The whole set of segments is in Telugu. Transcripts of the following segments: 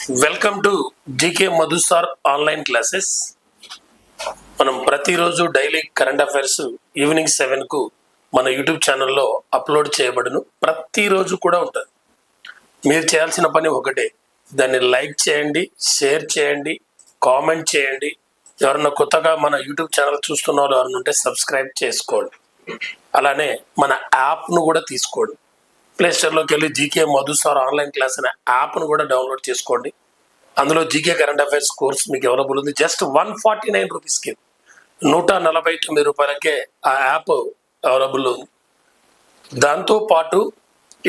Welcome to GK Madhu sir online classes. మనం ప్రతిరోజు డైలీ కరెంట్ అఫైర్స్ ఈవినింగ్ 7కు మన యూట్యూబ్ ఛానల్లో అప్లోడ్ చేయబడును. ప్రతిరోజు కూడా ఉంటుంది. మీరు చేయాల్సిన పని ఒకటే, దాన్ని లైక్ చేయండి, షేర్ చేయండి, కామెంట్ చేయండి. ఎవరన్నా కొత్తగా మన యూట్యూబ్ ఛానల్ చూస్తున్న వాళ్ళు ఎవరైనా ఉంటే సబ్స్క్రైబ్ చేసుకోండి. అలానే మన యాప్ను కూడా తీసుకోండి. ప్లేస్టోర్లోకి వెళ్ళి GK Madhu sir online class అనే యాప్ను కూడా డౌన్లోడ్ చేసుకోండి. అందులో జీకే కరెంట్ అఫైర్స్ కోర్స్ మీకు అవైలబుల్ ఉంది. జస్ట్ 149 రూపీస్కి, 149 రూపాయలకే ఆ యాప్ అవైలబుల్ ఉంది. దాంతోపాటు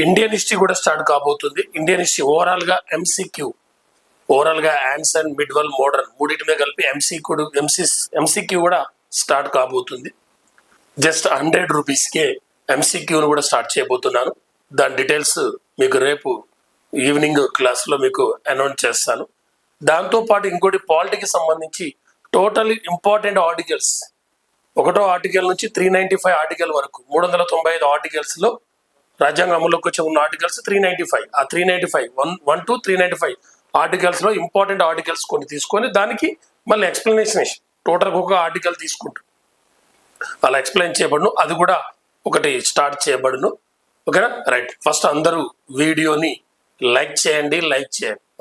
ఇండియన్ హిస్టరీ కూడా స్టార్ట్ కాబోతుంది. ఇండియన్ హిస్టరీ ఓవరాల్గా ఎంసీక్యూ, ఓవరాల్గా యాన్సన్, మిడ్వల్, మోడర్న్ మూడింటి మీద కలిపి ఎంసీక్యూ కూడా స్టార్ట్ కాబోతుంది. జస్ట్ 100 రూపీస్కే ఎంసీక్యూను కూడా స్టార్ట్ చేయబోతున్నాను. దాని డీటెయిల్స్ మీకు రేపు ఈవినింగ్ క్లాస్లో మీకు అనౌన్స్ చేస్తాను. దాంతోపాటు ఇంకోటి పాలిటీకి సంబంధించి టోటల్ ఇంపార్టెంట్ ఆర్టికల్స్, 1వ ఆర్టికల్ నుంచి 395 ఆర్టికల్ వరకు 395 ఆర్టికల్స్లో రాజ్యాంగ అమలులోకి వచ్చే ఉన్న ఆర్టికల్స్ 395, ఆ 395 1 to 395 ఆర్టికల్స్లో ఇంపార్టెంట్ ఆర్టికల్స్ కొన్ని తీసుకొని దానికి మళ్ళీ ఎక్స్ప్లెనేషన్ టోటల్గా ఒక ఆర్టికల్ తీసుకుంటాం, అలా ఎక్స్ప్లెయిన్ చేయబడును. అది కూడా ఒకటి స్టార్ట్ చేయబడును. ఓకేనా? రైట్. ఫస్ట్ అందరూ వీడియోని లైక్ చేయండి.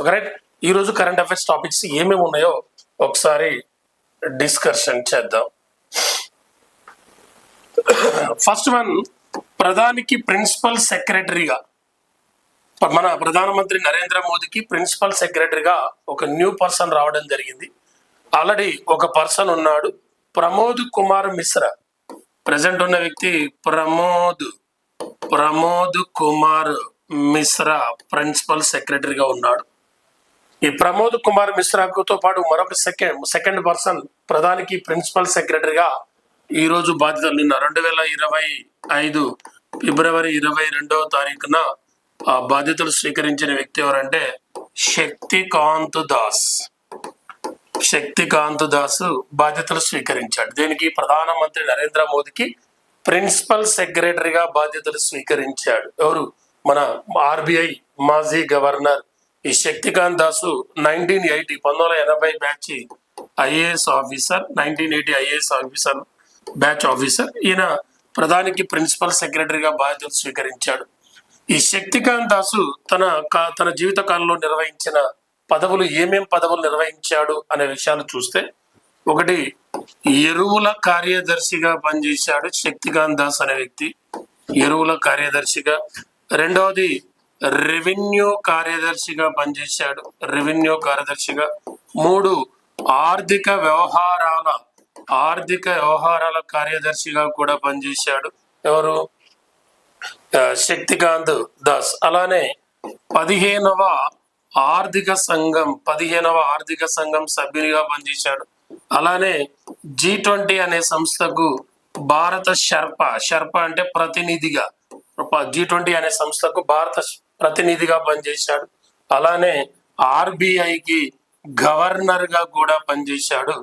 Okay, right. ఈరోజు కరెంట్ అఫైర్స్ టాపిక్స్ ఏమేమి ఉన్నాయో ఒకసారి డిస్కషన్ చేద్దాం. ఫస్ట్ వన్, ప్రధానికి ప్రిన్సిపల్ సెక్రటరీగా, మన ప్రధానమంత్రి నరేంద్ర మోదీకి ప్రిన్సిపల్ సెక్రటరీగా ఒక న్యూ పర్సన్ రావడం జరిగింది. ఆల్రెడీ ఒక పర్సన్ ఉన్నాడు, ప్రమోద్ కుమార్ మిశ్రా. ప్రజెంట్ ఉన్న వ్యక్తి ప్రమోద్ కుమార్ మిశ్రా ప్రిన్సిపల్ సెక్రటరీగా ఉన్నాడు. ఈ ప్రమోద్ కుమార్ మిశ్రాతో పాటు మరొక సెకండ్ పర్సన్ ప్రధానికి ప్రిన్సిపల్ సెక్రటరీగా ఈరోజు బాధ్యతలు, నిన్న 2025 ఫిబ్రవరి 22వ తారీఖున ఆ బాధ్యతలు స్వీకరించిన వ్యక్తి ఎవరంటే శక్తికాంత్ దాస్ బాధ్యతలు స్వీకరించాడు. దీనికి ప్రధానమంత్రి నరేంద్ర మోదీకి ప్రిన్సిపల్ సెక్రటరీగా బాధ్యతలు స్వీకరించాడు. ఎవరు? మన ఆర్బీఐ మాజీ గవర్నర్ ఈ Shaktikant Dasu 1980 batch IAS officer, 1980 IAS officer batch officer. ఈయన ప్రధానికి ప్రిన్సిపల్ సెక్రటరీగా బాధ్యతలు స్వీకరించాడు. ఈ శక్తికాంత్ దాసు తన జీవిత కాలంలో నిర్వహించిన పదవులు, ఏమేం పదవులు నిర్వహించాడు అనే విషయాలు చూస్తే, ఒకటి, ఎరువుల కార్యదర్శిగా పనిచేశాడు శక్తికాంత్ దాస్ అనే వ్యక్తి, ఎరువుల కార్యదర్శిగా. రెండవది, రెవెన్యూ కార్యదర్శిగా పనిచేశాడు, రెవెన్యూ కార్యదర్శిగా. 3, ఆర్థిక వ్యవహారాల కార్యదర్శిగా కూడా పనిచేశాడు. ఎవరు? శక్తికాంత్ దాస్. అలానే 15వ ఆర్థిక సంఘం సభ్యునిగా పనిచేశాడు. అలానే G20 అనే సంస్థకు భారత షర్పా అంటే ప్రతినిధిగా, G20 అనే సంస్థకు భారత ప్రతినిధిగా పనిచేశాడు. అలానే ఆర్బీఐకి గవర్నర్ గా కూడా పనిచేశాడు.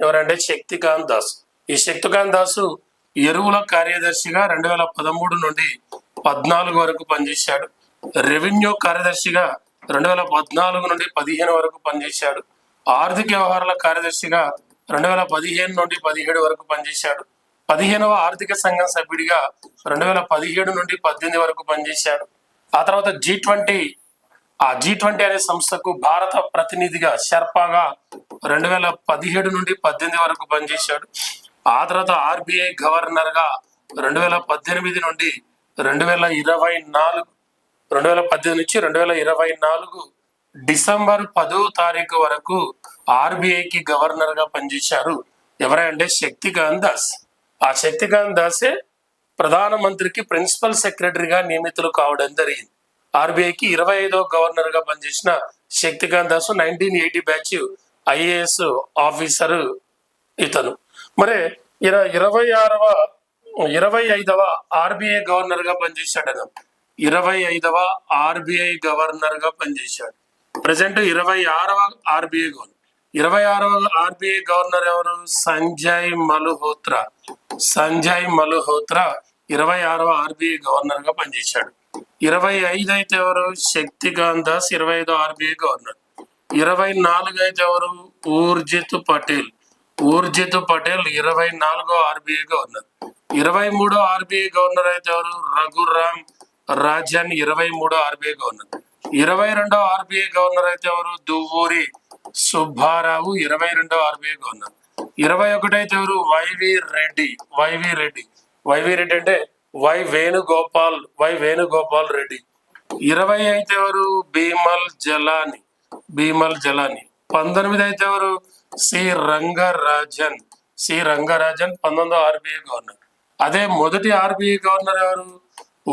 ఎవరంటే శక్తికాంత్ దాస్. ఈ శక్తికాంత్ దాసు ఎరువుల కార్యదర్శిగా 2013 నుండి 14 వరకు పనిచేశాడు. రెవెన్యూ కార్యదర్శిగా 2014 నుండి 15 వరకు పనిచేశాడు. ఆర్థిక వ్యవహారాల కార్యదర్శిగా 2015 నుండి 17 వరకు పనిచేశాడు. 15వ ఆర్థిక సంఘం సభ్యుడిగా 2017 నుండి 18 వరకు పనిచేశాడు. ఆ తర్వాత G20 అనే సంస్థకు భారత ప్రతినిధిగా షర్పాగా 2017 నుండి 18 వరకు పనిచేశాడు. ఆ తర్వాత ఆర్బీఐ గవర్నర్ గా 2018 నుండి 2018 నుంచి 2024 డిసెంబర్ 10వ తారీఖు వరకు ఆర్బీఐకి గవర్నర్ గా పనిచేశారు. ఎవరంటే శక్తికాంత్ దాస్. ఆ శక్తికాంత్ దాసే ప్రధానమంత్రికి ప్రిన్సిపల్ సెక్రటరీగా నియమితులు కావడం జరిగింది. ఆర్బీఐకి 25వ గవర్నర్ గా పనిచేసిన Shaktikant Das 1980 batch IAS officer ఇతను. మరి 25వ ఆర్బీఐ గవర్నర్ గా పనిచేశాడు. 25వ ఆర్బీఐ గవర్నర్ గా పనిచేశాడు. ప్రజెంట్ 26వ ఆర్బీఐ గవర్నర్. 26వ ఆర్బీఐ గవర్నర్ ఎవరు? సంజయ్ మల్హోత్రా 26వ ఆర్బీఐ గవర్నర్ గా పనిచేశాడు. 25 అయితే ఎవరు? శక్తికాంత్ దాస్ 25వ ఆర్బీఐ గవర్నర్. 24 అయితే ఎవరు? ఊర్జిత్ పటేల్. ఊర్జిత్ పటేల్ 24వ ఆర్బీఐ గవర్నర్. 23వ ఆర్బీఐ గవర్నర్ అయితే ఎవరు? రఘురామ్ రాజన్ 23వ ఆర్బీఐ గవర్నర్. 22వ ఆర్బీఐ గవర్నర్ అయితే ఎవరు? దువ్వూరి సుబ్బారావు 22వ ఆర్బీఐ గవర్నర్. 21 అయితే ఎవరు? వైవి రెడ్డి. వైవి రెడ్డి అంటే వై వేణుగోపాల్ రెడ్డి. 20 అయితే ఎవరు? భీమల్ జలాని. 19 అయితే ఎవరు? సి రంగరాజన్. 19వ ఆర్బీఐ గవర్నర్. అదే మొదటి ఆర్బీఐ గవర్నర్ ఎవరు?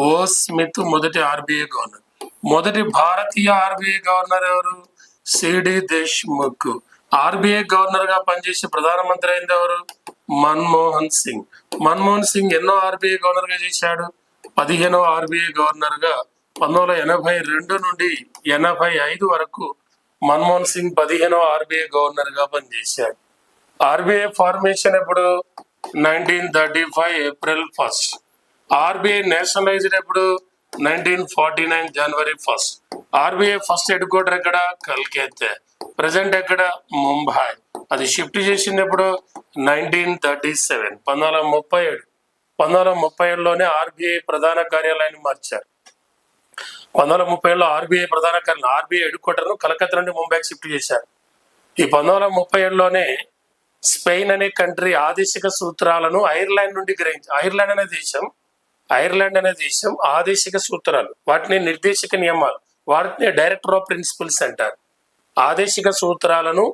ఓ స్మిత్ మొదటి ఆర్బీఐ గవర్నర్. మొదటి భారతీయ ఆర్బీఐ గవర్నర్ ఎవరు? సిడి దేశ్ముఖ్. ఆర్బీఐ గవర్నర్ గా పనిచేసి ప్రధానమంత్రి అయింది ఎవరు? మన్మోహన్ సింగ్ ఎన్నో ఆర్బీఐ గవర్నర్ గా చేశాడు? 15వ ఆర్బీఐ గవర్నర్ గా 1982 నుండి 85 వరకు మన్మోహన్ సింగ్ 15వ ఆర్బీఐ గవర్నర్ గా పనిచేశాడు. ఆర్బీఐ ఫార్మేషన్ ఎప్పుడు? 1935 ఏప్రిల్ 1. ఆర్బీఐ నేషనలైజ్డ్ ఎప్పుడు? 1949 జనవరి 1. ఆర్బీఐ ఫస్ట్ హెడ్ క్వార్టర్ ఎక్కడ? కల్కత్తా. ప్రెసెంట్ ఎక్కడ? ముంబై. అది షిఫ్ట్ చేసింది ఎప్పుడు? 1937 1937. 1937లోనే ఆర్బీఐ ప్రధాన కార్యాలయాన్ని మార్చారు. 1937లో ఆర్బీఐ ప్రధాన కార్యాలయం ఆర్బీఐ హెడ్ క్వార్టర్ ను కలకత్తా నుండి ముంబైకి షిఫ్ట్ చేశారు. ఈ 1937లోనే స్పెయిన్ అనే కంట్రీ ఆదేశిక సూత్రాలను ఐర్లాండ్ నుండి ఐర్లాండ్ అనే దేశం ఆదేశిక సూత్రాలు, వాటిని నిర్దేశక నియమాలు, వాటిని డైరెక్టర్ ఆఫ్ ప్రిన్సిపల్స్ అంటారు. ఆదేశిక సూత్రాలను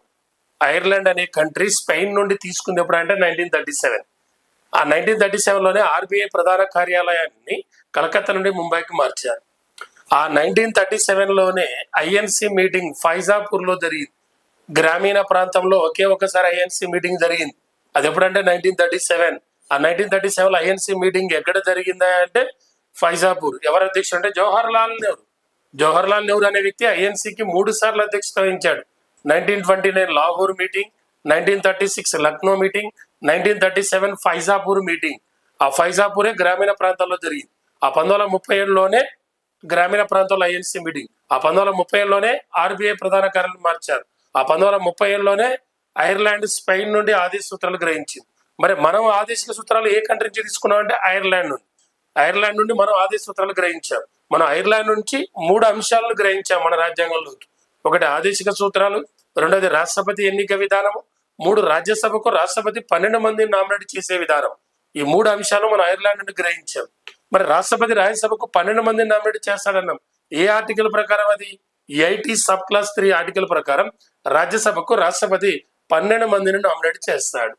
ఐర్లాండ్ అనే కంట్రీ స్పెయిన్ నుండి తీసుకుంది ఎప్పుడు అంటే 1937. ఆ 1937లోనే ఆర్బీఐ ప్రధాన కార్యాలయాన్ని కలకత్తా నుండి ముంబైకి మార్చారు. ఆ 1937లోనే ఐఎన్సి మీటింగ్ ఫైజాపూర్ లో జరిగింది. గ్రామీణ ప్రాంతంలో ఒకే ఒకసారి ఐఎన్సి మీటింగ్ జరిగింది. అది ఎప్పుడంటే 1937. ఆ 1937లో ఐఎన్సి మీటింగ్ ఎక్కడ జరిగిందా అంటే ఫైజాపూర్. ఎవరు అధ్యక్షుడు అంటే జవహర్లాల్ నెహ్రూ అనే వ్యక్తి ఐఎన్సికి 3 సార్లు అధ్యక్షత వహించాడు. 1929 Lahore meeting, 1936 Lucknow meeting, 1937 Faizpur meeting. ఆ ఫైజాపూరే గ్రామీణ ప్రాంతాల్లో జరిగింది. ఆ 1937లోనే గ్రామీణ ప్రాంతాల్లో ఐఎన్సి మీటింగ్. ఆ 1937లోనే ఆర్బీఐ ప్రధాన కార్యాలయం మార్చారు. ఆ 1937లోనే ఐర్లాండ్ స్పెయిన్ నుండి ఆదేశ సూత్రాలు గ్రహించింది. మరి మనం ఆదేశిక సూత్రాలు ఏ కంట్రీ నుంచి తీసుకున్నాం అంటే ఐర్లాండ్ నుండి మనం ఆదేశ సూత్రాలు గ్రహించాం. మనం ఐర్లాండ్ నుంచి 3 అంశాలను గ్రహించాం మన రాజ్యాంగంలో. ఒకటి ఆదేశిక సూత్రాలు, రెండోది రాష్ట్రపతి ఎన్నిక విధానము, 3 రాజ్యసభకు రాష్ట్రపతి 12 మందిని నామినేట్ చేసే విధానం. ఈ 3 అంశాలు మనం ఐర్లాండ్ నుండి గ్రహించాం. మరి రాష్ట్రపతి రాజ్యసభకు 12 మందిని నామినేట్ చేస్తాడన్నాం. ఏ ఆర్టికల్ ప్రకారం? అది 80 సబ్ క్లాస్ 3 ఆర్టికల్ ప్రకారం రాజ్యసభకు రాష్ట్రపతి 12 మందిని నామినేట్ చేస్తాడు.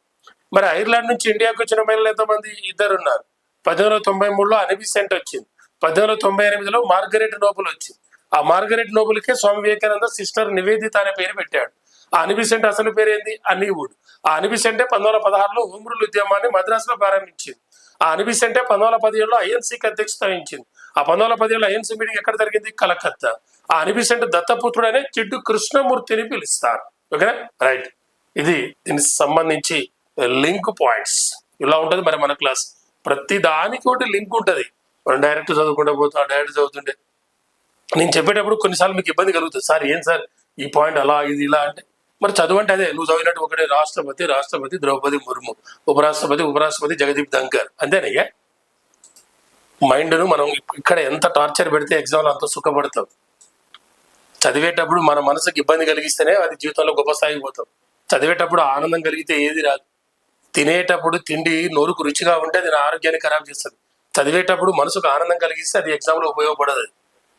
మరి ఐర్లాండ్ నుంచి ఇండియాకు వచ్చిన మహిళలు ఎంతమంది? 2 ఉన్నారు. 1893లో అనిబిసెంట్ వచ్చింది. 1898లో మార్గరెట్ నోబుల్ వచ్చింది. ఆ మార్గరెట్ నోబుల్కే స్వామి వివేకానంద సిస్టర్ నివేదిత అనే పేరు పెట్టాడు. ఆ అనిబిసెంట్ అసలు పేరు ఏంది? అన్నీవుడ్. ఆ అనిబిసెంటే 1916లో హోమ్ రూల్ ఉద్యమాన్ని మద్రాసులో ప్రారంభించింది. ఆ అనిబిసెంటే 1917లో ఐఎన్సీకి అధ్యక్షత వహించింది. ఆ 1917లో ఐఎన్సీ మీటింగ్ ఎక్కడ జరిగింది? కలకత్తా. ఆ అనిబిసెంట్ దత్తపుత్రుడనే జిడ్డు కృష్ణమూర్తిని పిలుస్తారు. ఓకేనా? రైట్. ఇది దీనికి సంబంధించి లింక్ పాయింట్స్ ఇలా ఉంటుంది. మరి మన క్లాస్ ప్రతి దానికి ఒకటి లింక్ ఉంటుంది. మనం డైరెక్ట్ చదువుకుంటూ పోతాం, డైరెక్ట్ చదువుతుంటే నేను చెప్పేటప్పుడు కొన్నిసార్లు మీకు ఇబ్బంది కలుగుతుంది. సార్ ఏం సార్ ఈ పాయింట్ అలా, ఇది ఇలా అంటే మరి చదువు అంటే అదే నువ్వు చదివినట్టు ఒకటే రాష్ట్రపతి ద్రౌపది ముర్ము, ఉపరాష్ట్రపతి జగదీప్ ధంకర్, అంతేనా? మైండ్ను మనం ఇక్కడ ఎంత టార్చర్ పెడితే ఎగ్జామ్లో అంత సుఖపడతాం. చదివేటప్పుడు మన మనసుకి ఇబ్బంది కలిగిస్తేనే అది జీవితంలో గొప్ప స్థాయికి పోతాం. చదివేటప్పుడు ఆనందం కలిగితే ఏది రాదు. తినేటప్పుడు తిండి నోరుకు రుచిగా ఉంటే అది నా ఆరోగ్యాన్ని ఖరాబ్ చేస్తుంది. చదివేటప్పుడు మనసుకు ఆనందం కలిగిస్తే అది ఎగ్జామ్లో ఉపయోగపడదు.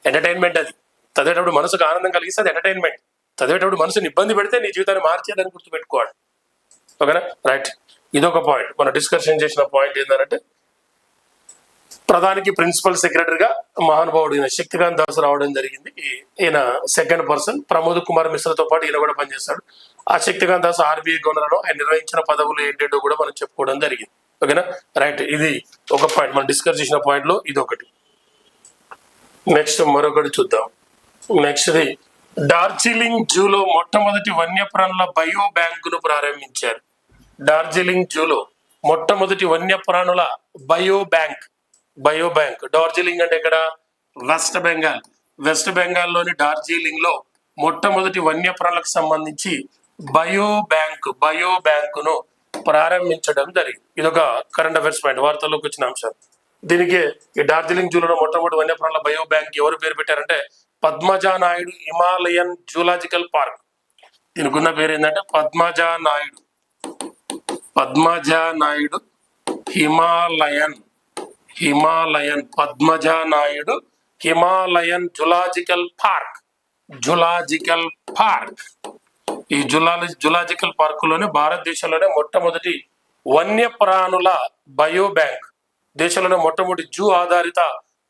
ఎంటర్టైన్మెంట్. అది చదివేటప్పుడు మనసుకు ఆనందం కలిగిస్తే అది ఎంటర్టైన్మెంట్. చదివేటప్పుడు మనసుని ఇబ్బంది పెడితే నీ జీవితాన్ని మార్చేదని గుర్తుపెట్టుకోవాలి. ఓకేనా? రైట్. ఇదొక పాయింట్. మనం డిస్కషన్ చేసిన పాయింట్ ఏంటంటే ప్రధానికి ప్రిన్సిపల్ సెక్రటరీగా మహానుభావుడు ఈయన శక్తికాంత్ దాస్ రావడం జరిగింది. ఈయన సెకండ్ పర్సన్. ప్రమోద్ కుమార్ మిశ్రాతో పాటు ఈయన కూడా పనిచేస్తాడు. ఆ శక్తికాంత్ దాస్ ఆర్బీఐ గవర్నర్ ఆయన నిర్వహించిన పదవులు ఏంటంటో కూడా మనం చెప్పుకోవడం జరిగింది. ఓకేనా? రైట్. ఇది ఒక పాయింట్. మనం డిస్కస్ చేసిన పాయింట్ లో ఇది ఒకటి. నెక్స్ట్ మరొకటి చూద్దాం. నెక్స్ట్ది డార్జిలింగ్ జూలో మొట్టమొదటి వన్యప్రాణుల బయో బ్యాంకును ప్రారంభించారు. డార్జిలింగ్ జూలో మొట్టమొదటి వన్యప్రాణుల బయో బ్యాంక్. డార్జిలింగ్ అంటే ఇక్కడ వెస్ట్ బెంగాల్లోని డార్జిలింగ్ లో మొట్టమొదటి వన్యప్రాణులకు సంబంధించి బయో బ్యాంకును ప్రారంభించడం జరిగింది. ఇదొక కరెంట్ అఫైర్స్ పాయింట్, వార్తల్లోకి వచ్చిన అంశం. దీనికి ఈ డార్జిలింగ్ జూలో మొట్టమొదటి వన్యప్రాణుల బయో బ్యాంక్ ఎవరు పేరు పెట్టారంటే Padmaja Naidu Himalayan zoological park. దీనికి ఉన్న పేరు ఏంటంటే Padmaja Naidu Himalayan zoological park. ఈ జులాజికల్ పార్క్ లోనే భారతదేశంలోనే మొట్టమొదటి వన్యప్రాణుల బయో బ్యాంక్, దేశంలోనే మొట్టమొదటి జూ ఆధారిత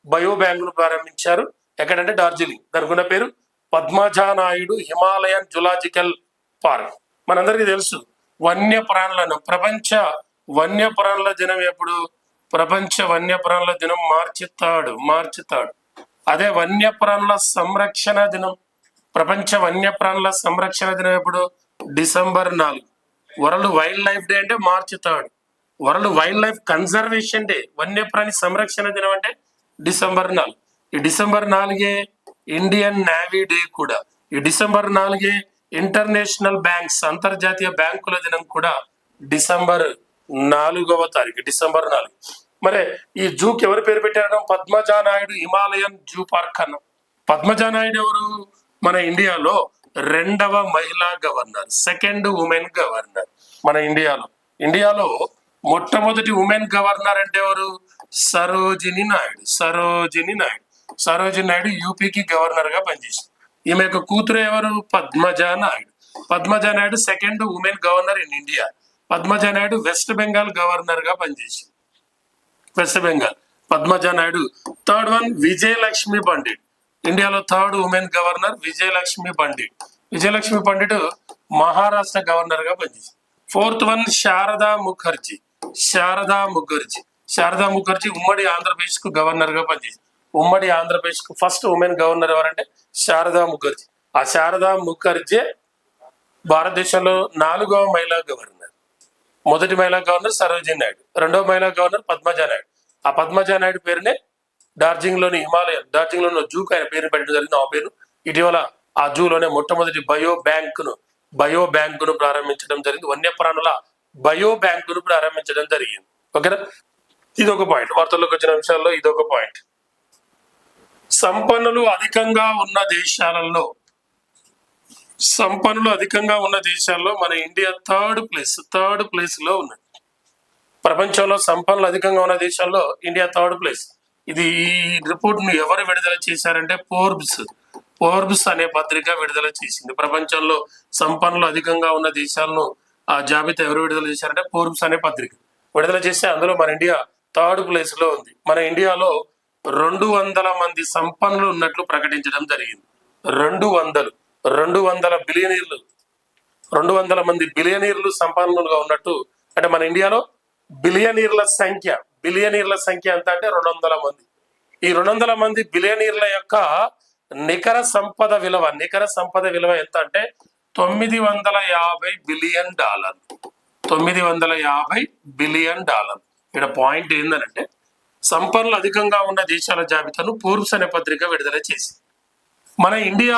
బయో బ్యాంక్ ను ప్రారంభించారు. ఎక్కడంటే డార్జిలింగ్. దానికి ఉన్న పేరు Padmaja Naidu Himalayan zoological park. మనందరికీ తెలుసు వన్యప్రాణులను ప్రపంచ వన్యప్రాణుల దినం ఎప్పుడు? ప్రపంచ వన్యప్రాణుల దినం మార్చి 3. అదే వన్యప్రాణుల సంరక్షణ దినం, ప్రపంచ వన్యప్రాణుల సంరక్షణ దినం ఎప్పుడు? December 4. World wild life day అంటే మార్చి 3. World wild life conservation day, వన్యప్రాణి సంరక్షణ దినం అంటే డిసెంబర్ 4. ఈ డిసెంబర్ 4 ఇండియన్ నేవీ డే కూడా. ఈ డిసెంబర్ 4 ఇంటర్నేషనల్ బ్యాంక్స్, అంతర్జాతీయ బ్యాంకుల దినం కూడా డిసెంబర్ 4. డిసెంబర్ 4. మరి ఈ జూకి ఎవరు పేరు పెట్టారు? Padmaja Naidu Himalayan zoo park అన్న. పద్మజా నాయుడు ఎవరు? మన ఇండియాలో 2వ మహిళా గవర్నర్, సెకండ్ ఉమెన్ గవర్నర్. మన ఇండియాలో మొట్టమొదటి ఉమెన్ గవర్నర్ అంటే ఎవరు? సరోజిని నాయుడు యూపీకి గవర్నర్ గా పనిచేసింది. ఈమె యొక్క కూతురు ఎవరు? Padmaja Naidu second women governor in India. Padmaja Naidu West Bengal governor గా పనిచేసింది. West Bengal. Padmaja Naidu. Third one Vijayalakshmi Pandit, ఇండియాలో third women governor Vijayalakshmi Pandit Maharashtra governor గా పనిచేసింది. ఫోర్త్ వన్ శారదా ముఖర్జీ ఉమ్మడి ఆంధ్రప్రదేశ్ కు గవర్నర్ గా పనిచేసింది. ఉమ్మడి ఆంధ్రప్రదేశ్ కు ఫస్ట్ ఉమెన్ గవర్నర్ ఎవరంటే శారదా ముఖర్జీ. ఆ శారదా ముఖర్జీ భారతదేశంలో 4వ మహిళా గవర్నర్. మొదటి మహిళా గవర్నర్ సరోజిని నాయుడు, 2వ మహిళా గవర్నర్ పద్మజా నాయుడు. ఆ పద్మజా నాయుడు పేరునే డార్జిలింగ్ లోని జూకు ఆయన పేరు పెట్టడం జరిగింది. ఆ పేరు ఇటీవల ఆ జూలోనే మొట్టమొదటి బయో బ్యాంకును ప్రారంభించడం జరిగింది. వన్యప్రాణుల బయో బ్యాంకును ప్రారంభించడం జరిగింది. ఓకేనా? ఇదొక పాయింట్. వార్తల్లోకి వచ్చిన అంశాల్లో ఇదొక పాయింట్. సంపన్నులు అధికంగా ఉన్న దేశాల్లో మన ఇండియా థర్డ్ ప్లేస్ లో ఉన్నది. ప్రపంచంలో సంపన్నులు అధికంగా ఉన్న దేశాల్లో ఇండియా థర్డ్ ప్లేస్. ఈ రిపోర్ట్ ను ఎవరు విడుదల చేశారంటే ఫోర్బ్స్ అనే పత్రిక విడుదల చేసింది. ప్రపంచంలో సంపన్నులు అధికంగా ఉన్న దేశాలను ఆ జాబితా ఎవరు విడుదల చేశారంటే ఫోర్బ్స్ అనే పత్రిక విడుదల చేస్తే అందులో మన ఇండియా థర్డ్ ప్లేస్ లో ఉంది. మన ఇండియాలో 200 మంది సంపన్నులు ఉన్నట్లు ప్రకటించడం జరిగింది. 200 మంది బిలియనీర్లు సంపన్నులుగా ఉన్నట్టు. అంటే మన ఇండియాలో బిలియనీర్ల సంఖ్య ఎంత అంటే 200 మంది. ఈ 200 మంది బిలియనీర్ల యొక్క నికర సంపద విలువ ఎంత అంటే $950 బిలియన్. $950 బిలియన్. ఇక్కడ పాయింట్ ఏంటంటే సంపన్నులు అధికంగా ఉన్న దేశాల జాబితాను ఫోర్బ్స్ అనే పత్రిక విడుదల చేసి మన ఇండియా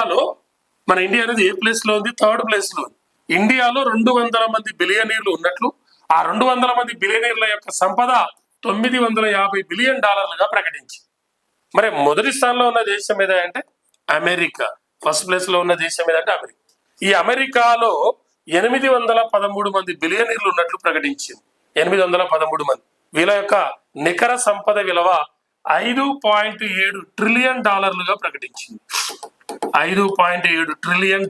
అనేది ఏ ప్లేస్ లో ఉంది? థర్డ్ ప్లేస్ లో ఉంది. ఇండియాలో 200 మంది బిలియనీర్లు ఉన్నట్లు ఆ 200 మంది బిలియనీర్ల యొక్క సంపద $950 బిలియన్ ప్రకటించి మరి మొదటి స్థానంలో ఉన్న దేశం ఏదా అంటే అమెరికా. ఫస్ట్ ప్లేస్ లో ఉన్న దేశం ఏదంటే అమెరికా. ఈ అమెరికాలో 813 మంది బిలియనీర్లు ఉన్నట్లు ప్రకటించింది. 813 మంది. వీళ్ళ యొక్క నికర సంపద విలువ $5.7 ట్రిలియన్ ప్రకటించింది. $5.7 ట్రిలియన్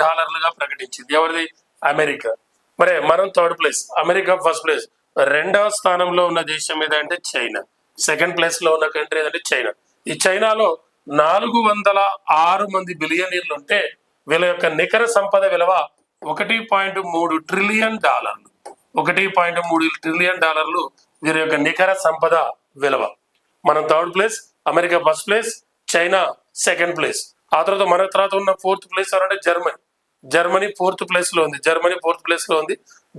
ప్రకటించింది. ఎవరిది? అమెరికా. మరి మనం third place, America first place. 2వ స్థానంలో ఉన్న దేశం ఏదంటే చైనా. సెకండ్ ప్లేస్ లో ఉన్న కంట్రీ ఏదంటే చైనా. ఈ చైనాలో 406 మంది బిలియనీర్లు ఉంటే వీళ్ళ యొక్క నికర సంపద విలువ $1.3 ట్రిలియన్. $1.3 ట్రిలియన్ వీరి యొక్క నికర సంపద విలువ. మనం third place, America first place, China second place. ఆ తర్వాత మన తర్వాత ఉన్న ఫోర్త్ ప్లేస్ అంటే జర్మనీ ఫోర్త్ ప్లేస్ లో ఉంది.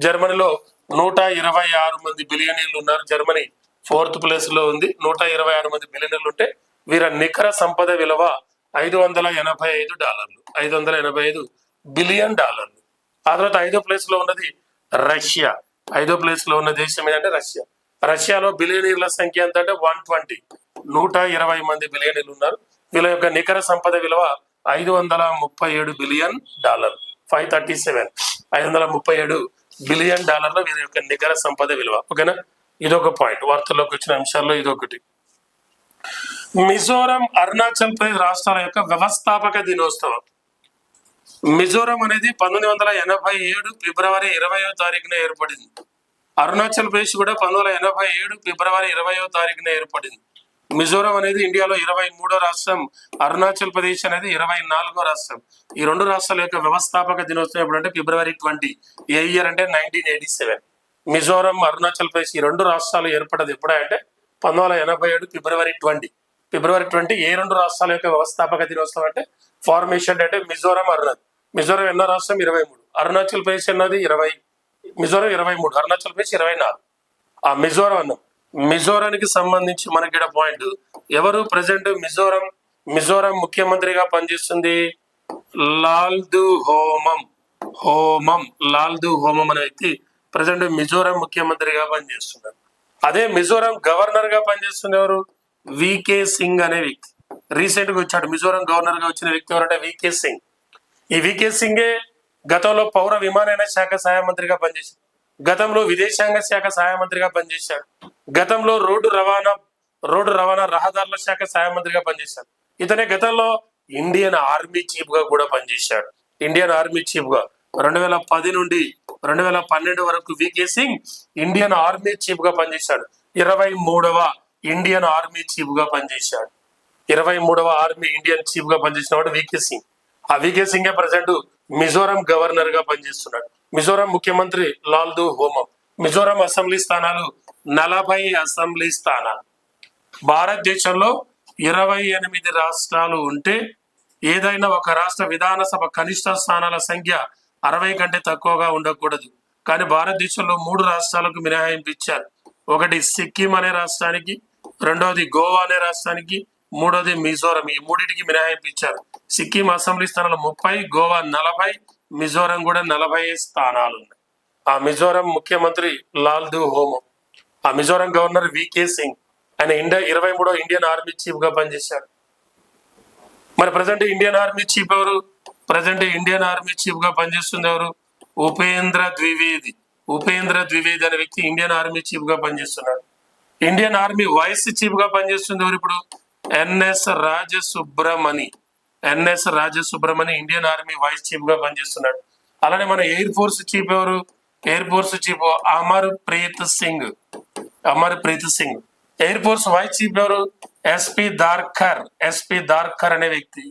జర్మనీలో 126 మంది బిలియనీర్లు ఉన్నారు. జర్మనీ ఫోర్త్ ప్లేస్ లో ఉంది. 126 మంది బిలియనీర్లు ఉంటే వీరి నికర సంపద విలువ $585, $585 బిలియన్. ఆ తర్వాత 5వ ప్లేస్ లో ఉన్నది రష్యా. 5వ ప్లేస్ లో ఉన్న దేశం ఏంటంటే రష్యా. రష్యాలో బిలియనీర్ల సంఖ్య ఎంత అంటే 120, 120 మంది బిలియనీర్లు ఉన్నారు. వీళ్ళ యొక్క నికర సంపద విలువ $537 బిలియన్, 537, $537 బిలియన్ వీరి యొక్క నికర సంపద విలువ. ఓకేనా, ఇదొక పాయింట్. వార్తల్లోకి వచ్చిన అంశాల్లో ఇదొకటి. మిజోరం, అరుణాచల్ ప్రదేశ్ రాష్ట్రాల యొక్క వ్యవస్థాపక దినోత్సవం. మిజోరం అనేది 1987 ఫిబ్రవరి 20వ తారీఖున ఏర్పడింది. అరుణాచల్ ప్రదేశ్ కూడా 1987 ఫిబ్రవరి 20వ తారీఖున ఏర్పడింది. మిజోరం అనేది ఇండియాలో 23వ రాష్ట్రం, అరుణాచల్ ప్రదేశ్ అనేది 24వ రాష్ట్రం. ఈ రెండు రాష్ట్రాల యొక్క వ్యవస్థాపక దినోత్సవం ఎప్పుడంటే ఫిబ్రవరి 20. ఏ ఇయర్ అంటే 1987. మిజోరం, అరుణాచల్ ప్రదేశ్ ఈ రెండు రాష్ట్రాలు ఏర్పడదు ఎప్పుడంటే 1987 ఫిబ్రవరి 20. ఫిబ్రవరి 20 ఏ రెండు రాష్ట్రాల యొక్క వ్యవస్థాపక దినోత్సవం అంటే ఫార్మేషన్ అంటే మిజోరం, అరుణాచల్. మిజోరం ఎన్నో రాష్ట్రం? 23. అరుణాచల్ ప్రదేశ్ అన్నది 20, మిజోరం 23, అరుణాచల్ ప్రదేశ్ 24. ఆ మిజోరానికి సంబంధించి మనకి పాయింట్, ఎవరు ప్రజెంట్ మిజోరం ముఖ్యమంత్రిగా పనిచేస్తుంది? లాల్దు హోమం అనే వ్యక్తి ప్రజెంట్ మిజోరం ముఖ్యమంత్రిగా పనిచేస్తున్నారు. అదే మిజోరం గవర్నర్ గా పనిచేస్తుంది ఎవరు? వికే సింగ్ అనే వ్యక్తి. రీసెంట్ గా వచ్చాడు మిజోరం గవర్నర్ గా వచ్చిన వ్యక్తి ఎవరంటే వికే సింగ్. ఈ వికే సింగే గతంలో పౌర విమానయాన శాఖ సహాయ మంత్రిగా పనిచేశాడు. గతంలో విదేశాంగ శాఖ సహాయ మంత్రిగా పనిచేశాడు. గతంలో రోడ్డు రవాణా రహదారుల శాఖ సహాయ మంత్రిగా పనిచేశాడు. ఇతనే గతంలో ఇండియన్ ఆర్మీ చీఫ్ గా కూడా పనిచేశాడు. ఇండియన్ ఆర్మీ చీఫ్ గా 2010 నుండి 2012 వరకు VK Singh Indian army chief గా పనిచేశాడు. 23వ ఇండియన్ ఆర్మీ చీఫ్ గా పనిచేశాడు. 23వ ఆర్మీ ఇండియన్ చీఫ్ గా పనిచేసిన వాడు వికే సింగ్. ఆ వికే సింగే ప్రజెంట్ మిజోరం గవర్నర్ గా పనిచేస్తున్నాడు. మిజోరం ముఖ్యమంత్రి లాల్దు హోమం. మిజోరం అసెంబ్లీ స్థానాలు 40 అసెంబ్లీ స్థానాలు. భారతదేశంలో 28 రాష్ట్రాలు ఉంటే ఏదైనా ఒక రాష్ట్ర విధానసభ కనిష్ట స్థానాల సంఖ్య 60 కంటే తక్కువగా ఉండకూడదు. కానీ భారతదేశంలో 3 రాష్ట్రాలకు మినహాయింపు ఇచ్చారు. ఒకటి సిక్కిం అనే రాష్ట్రానికి, రెండవది గోవా అనే రాష్ట్రానికి, మూడోది మిజోరం. ఈ మూడింటికి మినహాయింపు ఇచ్చారు. సిక్కిం అసెంబ్లీ స్థానాలు 30, గోవా 40, మిజోరం కూడా 40 స్థానాలు ఉన్నాయి. ఆ మిజోరం ముఖ్యమంత్రి లాల్దు హోమం. ఆ మిజోరం గవర్నర్ వికే సింగ్. ఆయన 23వ ఇండియన్ ఆర్మీ చీఫ్ గా పనిచేశాడు. మరి ప్రజెంట్ ఇండియన్ ఆర్మీ చీఫ్ ఎవరు? ప్రజెంట్ ఇండియన్ ఆర్మీ చీఫ్ గా పనిచేస్తుంది ఎవరు? ఉపేంద్ర ద్వివేది అనే వ్యక్తి ఇండియన్ ఆర్మీ చీఫ్ గా పనిచేస్తున్నాడు. ఇండియన్ ఆర్మీ వైస్ చీఫ్ గా పనిచేస్తుంది ఎవరు ఇప్పుడు? N S Rajasubramani Indian army vice chief గా పనిచేస్తున్నాడు. అలానే మన ఎయిర్ ఫోర్స్ చీఫ్ ఎవరు? Air force chief Amar Preet Singh. Air force vice chief ఎవరు? ఎస్పీ దార్కర్ అనే వ్యక్తి.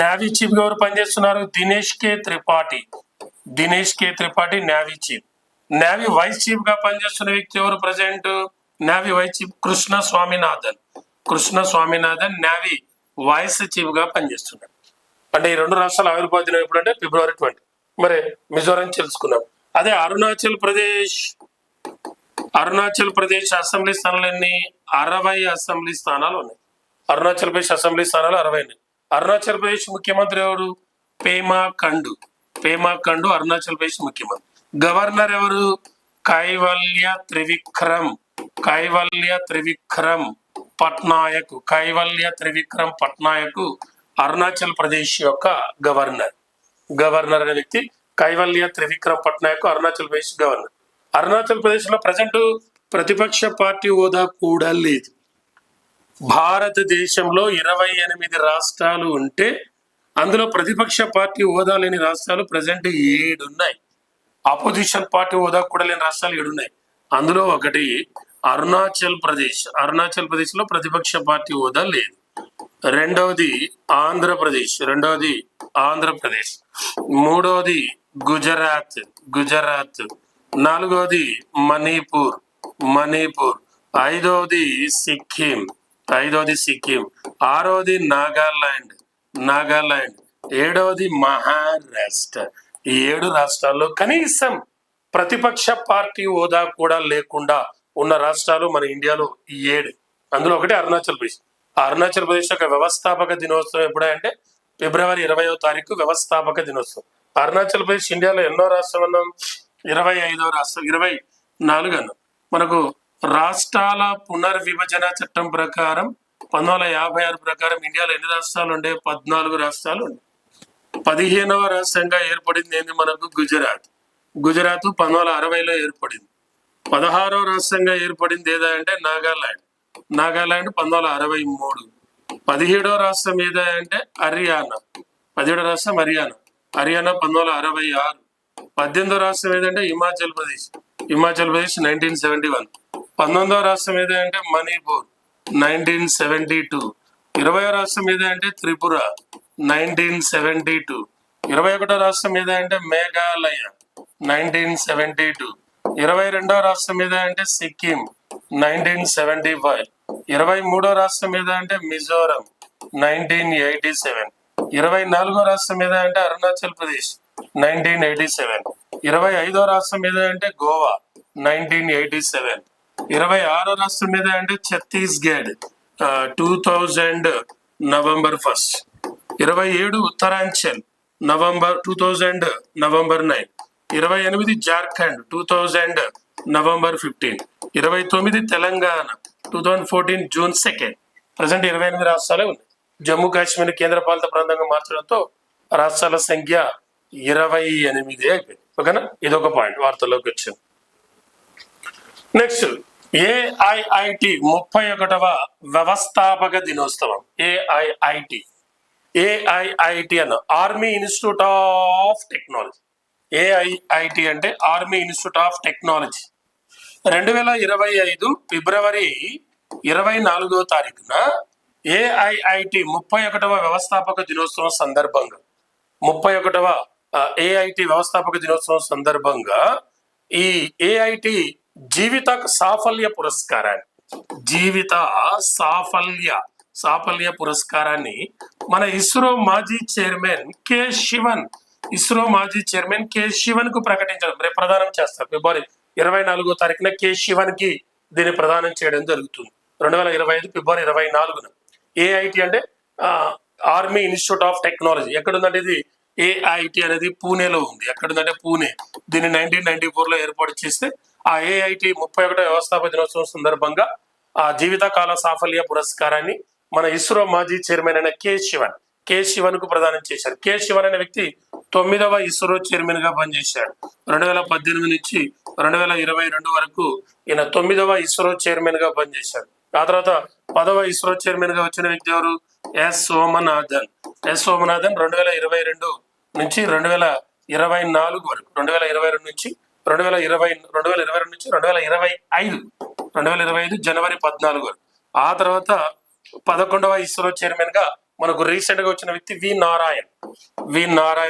నేవీ చీఫ్ ఎవరు పనిచేస్తున్నారు? Dinesh K Tripathi navy chief. Navy vice chief గా పనిచేస్తున్న వ్యక్తి ఎవరు? Present navy vice chief Krishna Swaminathan navy vice chief గా పనిచేస్తున్నాడు. అంటే ఈ రెండు రాష్ట్రాల ఆవిర్భావ దినం ఎప్పుడంటే ఫిబ్రవరి 20. మరి మిజోరం తెలుసుకున్నాం. అదే అరుణాచల్ ప్రదేశ్ అసెంబ్లీ స్థానాలు ఎన్ని? 60 అసెంబ్లీ స్థానాలు ఉన్నాయి. అరుణాచల్ ప్రదేశ్ అసెంబ్లీ స్థానాలు 60. అరుణాచల్ ప్రదేశ్ ముఖ్యమంత్రి ఎవరు? పేమా ఖండు అరుణాచల్ ప్రదేశ్ ముఖ్యమంత్రి. గవర్నర్ ఎవరు? కైవల్య త్రివిక్రమ్ పట్నాయక్ అరుణాచల్ ప్రదేశ్ యొక్క గవర్నర్ అనే వ్యక్తి కైవల్య త్రివిక్రమ్ పట్నాయక్ అరుణాచల్ ప్రదేశ్ గవర్నర్. అరుణాచల్ ప్రదేశ్ లో ప్రజెంట్ ప్రతిపక్ష పార్టీ హోదా కూడా లేదు. భారతదేశంలో 28 రాష్ట్రాలు ఉంటే అందులో ప్రతిపక్ష పార్టీ హోదా లేని రాష్ట్రాలు ప్రజెంట్ 7 ఉన్నాయి. ఆపోజిషన్ పార్టీ హోదా కూడా లేని రాష్ట్రాలు 7 ఉన్నాయి. అందులో ఒకటి అరుణాచల్ ప్రదేశ్ లో ప్రతిపక్ష పార్టీ హోదా లేదు. రెండవది ఆంధ్రప్రదేశ్. మూడవది గుజరాత్. నాలుగవది మణిపూర్. ఐదవది సిక్కిం. ఆరవది నాగాలాండ్. ఏడవది మహారాష్ట్ర. ఈ 7 రాష్ట్రాల్లో కనీసం ప్రతిపక్ష పార్టీ హోదా కూడా లేకుండా ఉన్న రాష్ట్రాలు మన ఇండియాలో 7. అందులో ఒకటి అరుణాచల్ ప్రదేశ్. అరుణాచల్ ప్రదేశ్ యొక్క వ్యవస్థాపక దినోత్సవం ఎప్పుడంటే ఫిబ్రవరి 20వ తారీఖు వ్యవస్థాపక దినోత్సవం. అరుణాచల్ ప్రదేశ్ ఇండియాలో ఎన్నో రాష్ట్రం అన్నాం? 25వ రాష్ట్రం, 24 అన్నాం. మనకు రాష్ట్రాల పునర్విభజన చట్టం ప్రకారం 1956 ప్రకారం ఇండియాలో ఎన్ని రాష్ట్రాలు ఉండే? 14 రాష్ట్రాలు ఉండే. 15వ రాష్ట్రంగా ఏర్పడింది ఏంది మనకు? గుజరాత్. గుజరాత్ 1960లో ఏర్పడింది. 16వ రాష్ట్రంగా ఏర్పడింది ఏదా అంటే నాగాలాండ్. నాగాలాండ్ 1963. 17వ రాష్ట్రం ఏదా అంటే హర్యానా. 17వ రాష్ట్రం హర్యానా. హర్యానా 1966. 18వ రాష్ట్రం ఏదంటే హిమాచల్ ప్రదేశ్. హిమాచల్ ప్రదేశ్ 1971. 19వ రాష్ట్రం ఏదా అంటే మణిపూర్ 1972. 20వ రాష్ట్రం ఏదా అంటే త్రిపుర 1972. 21వ రాష్ట్రం ఏదా అంటే మేఘాలయ 1972. 22వ రాష్ట్రం ఏదా అంటే సిక్కిం 1975. 23వ రాష్ట్రం ఏదా అంటే మిజోరం 1987. 24వ రాష్ట్రం ఏదా అంటే అరుణాచల్ ప్రదేశ్ 1987. 25వ రాష్ట్రం ఏదా అంటే గోవా 1987. 26వ రాష్ట్రం ఏదా అంటే Chhattisgarh 2000 November 1. 27 Uttaranchal 2000 November 9. 28 Jharkhand 2000 November 15. 29 Telangana 2014 June 2. Present 28 రాష్ట్రాలే ఉన్నాయి. జమ్మూ కాశ్మీర్ కేంద్ర పాలిత ప్రాంతంగా మార్చడంతో రాష్ట్రాల సంఖ్య 28 అయిపోయింది. ఓకేనా? ఇదొక పాయింట్ వార్తల్లోకి వచ్చింది. నెక్స్ట్, ఏఐఐటి 31వ వ్యవస్థాపక దినోత్సవం. ఏఐఐటి అన్న army institute of technology. AIIT అంటే ఆర్మీ ఇన్స్టిట్యూట్ ఆఫ్ టెక్నాలజీ. 2025 ఫిబ్రవరి 24వ తారీఖున ఏఐఐటి 31వ వ్యవస్థాపక దినోత్సవం సందర్భంగా 31వ ఏఐటి వ్యవస్థాపక దినోత్సవం సందర్భంగా ఈ ఏఐటి జీవిత సాఫల్య పురస్కారాన్ని మన ఇస్రో మాజీ చైర్మన్ కె శివన్ కు ప్రకటించడం, రేపు ప్రదానం చేస్తారు. ఫిబ్రవరి 24వ తారీఖున కె శివన్ కి దీన్ని ప్రదానం చేయడం జరుగుతుంది. 2025 ఫిబ్రవరి 24న. ఏఐటి అంటే ఆర్మీ ఇన్స్టిట్యూట్ ఆఫ్ టెక్నాలజీ. ఎక్కడుందంటే ఇది ఏఐటి అనేది పూణేలో ఉంది. ఎక్కడుందంటే పూణే. దీన్ని 1994లో ఏర్పాటు చేస్తే ఆ ఏఐటి 31వ వ్యవస్థాపక దినోత్సవం సందర్భంగా ఆ జీవితకాల సాఫల్య పురస్కారాన్ని మన ఇస్రో మాజీ చైర్మన్ అయిన కె శివన్ కు ప్రదానం చేశారు. కె శివన్ అనే వ్యక్తి 9వ ఇస్రో చైర్మన్ గా పనిచేశాడు. 2018 నుంచి 2022 వరకు ఈయన 9వ ఇస్రో చైర్మన్ గా పనిచేశాడు. ఆ తర్వాత 10వ ఇస్రో చైర్మన్ గా వచ్చిన వ్యక్తి ఎవరు? ఎస్ సోమనాథన్. 2022 నుంచి 2024 వరకు, 2022 నుంచి 2025 జనవరి 14 వరకు. ఆ తర్వాత 11వ ఇస్రో చైర్మన్ గా మనకు రీసెంట్ గా వచ్చిన వ్యక్తి వి నారాయణ్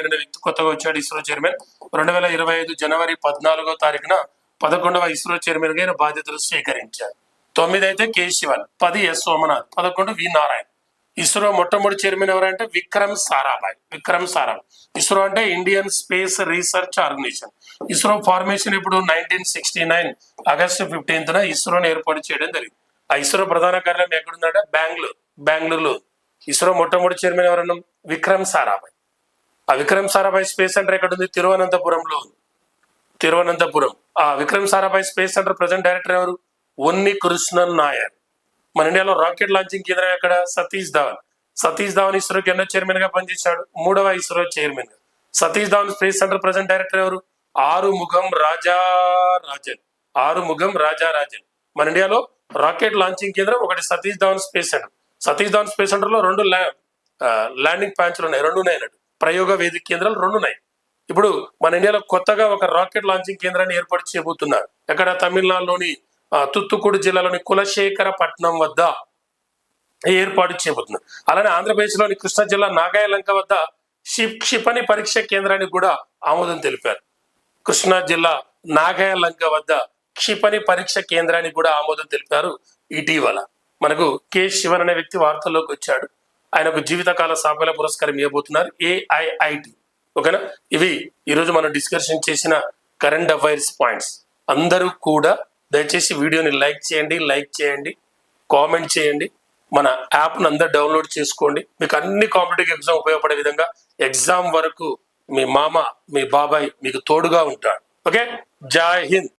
అనే వ్యక్తి కొత్తగా వచ్చాడు ఇస్రో చైర్మన్. 2025 జనవరి 14వ తారీఖున 11వ ఇస్రో చైర్మన్ గా ఆయన బాధ్యతలు స్వీకరించారు. 9 అయితే K Sivan, 10 S Somanath, 11 V Narayan. ISRO మొట్టమొదటి చైర్మన్ ఎవరంటే విక్రమ్ సారాభాయ్. ఇస్రో అంటే Indian space research organisation. ISRO formation ఇప్పుడు 1969 ఆగస్టు 15న ఇస్రోని ఏర్పాటు చేయడం జరిగింది. ఆ ఇస్రో ప్రధాన కార్యాలయం ఎక్కడుందంటే బెంగళూరులో. ఇస్రో మొట్టమొదటి చైర్మన్ ఎవరన్నా? విక్రమ్ సారాభాయ్. ఆ విక్రమ్ సారాభాయ్ స్పేస్ సెంటర్ ఎక్కడుంది? తిరువనంతపురంలో ఉంది. ఆ Vikram Sarabhai space centre present director ఎవరు? ఉన్ని కృష్ణన్ నాయర్. మన ఇండియాలో రాకెట్ లాంచింగ్ కేంద్రం ఎక్కడ? సతీష్ ధావన్ ఇస్రోకి ఎన్నో చైర్మన్ గా పనిచేశాడు? 3వ ఇస్రో చైర్మన్ గా. Satish Dhawan space centre present director ఎవరు? ఆరుముగం రాజారాజన్. మన ఇండియాలో రాకెట్ లాంచింగ్ కేంద్రం ఒకటి Satish Dhawan space centre. Satish Dhawan space centre లో 2 ల్యాండింగ్ ప్యాంచ్లు ఉన్నాయి, 2 ఉన్నాయి అన్నట్టు. ప్రయోగ వేదిక కేంద్రాలు 2 ఉన్నాయి. ఇప్పుడు మన ఇండియాలో కొత్తగా ఒక రాకెట్ లాంచింగ్ కేంద్రాన్ని ఏర్పాటు చేయబోతున్నారు. ఎక్కడ? తమిళనాడులోని తుత్తుకుడి జిల్లాలోని కులశేఖరపట్నం వద్ద ఏర్పాటు చేయబోతున్నారు. అలానే ఆంధ్రప్రదేశ్ లోని కృష్ణా జిల్లా నాగాయలంక వద్ద క్షిపణి పరీక్ష కేంద్రానికి కూడా ఆమోదం తెలిపారు. కృష్ణా జిల్లా నాగాయలంక వద్ద క్షిపణి పరీక్ష కేంద్రానికి కూడా ఆమోదం తెలిపారు ఇటీవల. మనకు కె శివన్ అనే వ్యక్తి వార్తల్లోకి వచ్చాడు. ఆయనకు జీవితకాల సాఫల్య పురస్కారం ఇవ్వబోతున్నారు ఏఐఐటి. ఓకేనా? ఇవి ఈరోజు మనం డిస్కషన్ చేసిన కరెంట్ అఫైర్స్ పాయింట్స్. అందరూ కూడా దయచేసి వీడియోని లైక్ చేయండి, కామెంట్ చేయండి. మన యాప్ను అందరు డౌన్లోడ్ చేసుకోండి. మీకు అన్ని కాంపిటేటివ్ ఎగ్జామ్ ఉపయోగపడే విధంగా ఎగ్జామ్ వరకు మీ మామ మీ బాబాయ్ మీకు తోడుగా ఉంటాడు. ఓకే, జై హింద్.